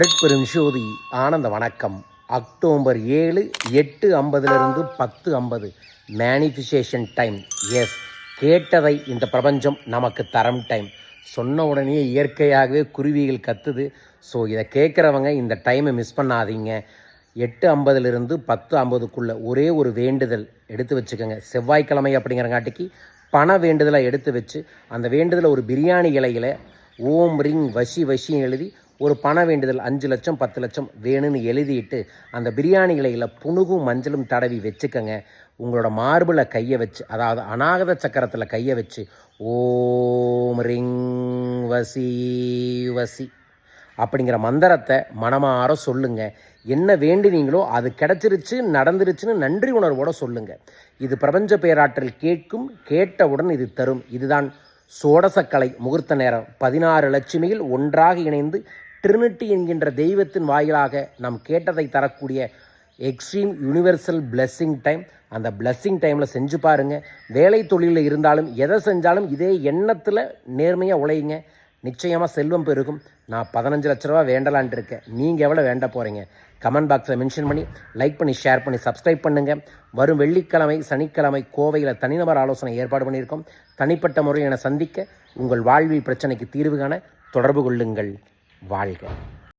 பெரும் ஜோதி ஆனந்த வணக்கம். October 7 8:50 10:50 manifestation time. S, கேட்டதை இந்த பிரபஞ்சம் நமக்கு தரம் டைம். சொன்ன உடனே இயற்கையாகவே குருவிகள் கத்துது. ஸோ இதை கேட்குறவங்க இந்த டைமை மிஸ் பண்ணாதீங்க. 8:50 10:50 ஒரே ஒரு வேண்டுதல் எடுத்து வச்சுக்கோங்க. செவ்வாய்க்கிழமை அப்படிங்கிறங்காட்டிக்கு பண வேண்டுதலை எடுத்து வச்சு அந்த வேண்டுதலை ஒரு பிரியாணி இலையில் ஓம் ரிங் வசி வசின்னு எழுதி ஒரு பண வேண்டுதல் 5 லட்சம் 10 லட்சம் வேணும்னு எழுதிட்டு அந்த பிரியாணி இலையில் புணுகும் மஞ்சளும் தடவி வச்சுக்கோங்க. உங்களோட மார்பில் கையை வச்சு, அதாவது அநாகத சக்கரத்தில் கையை வச்சு ஓம் ரிங் வசி வசி அப்படிங்கிற மந்திரத்தை மனமாற சொல்லுங்கள். என்ன வேண்டினீங்களோ அது கிடச்சிருச்சு, நடந்துருச்சுன்னு நன்றி உணர்வோடு சொல்லுங்கள். இது பிரபஞ்ச பேராற்றல் கேட்கும், கேட்டவுடன் இது தரும். இதுதான் சோடசக்கலை முகூர்த்த நேரம். 16 லட்சுமியில் ஒன்றாக இணைந்து ட்ரினிட்டி என்கின்ற தெய்வத்தின் வாயிலாக நாம் கேட்டதை தரக்கூடிய எக்ஸ்ட்ரீம் யூனிவர்சல் பிளெஸ்ஸிங் டைம். அந்த பிளெஸ்ஸிங் டைமில் செஞ்சு பாருங்கள். வேலை தொழிலில் இருந்தாலும் எதை செஞ்சாலும் இதே எண்ணத்தில் நேர்மையாக உழையுங்க. நிச்சயமாக செல்வம் பெருகும். நான் 15 லட்ச ரூபா வேண்டலான்ட்டு இருக்கேன். நீங்கள் எவ்வளோ வேண்ட போகிறீங்க? கமெண்ட் பாக்ஸில் மென்ஷன் பண்ணி லைக் பண்ணி ஷேர் பண்ணி சப்ஸ்கிரைப் பண்ணுங்கள். வரும் வெள்ளிக்கிழமை சனிக்கிழமை கோவையில் தனிநபர் ஆலோசனை ஏற்பாடு பண்ணியிருக்கோம். தனிப்பட்ட முறையில் என சந்திக்க உங்கள் வாழ்வில் பிரச்சனைக்கு தீர்வு காண தொடர்பு கொள்ளுங்கள். வாழ்க.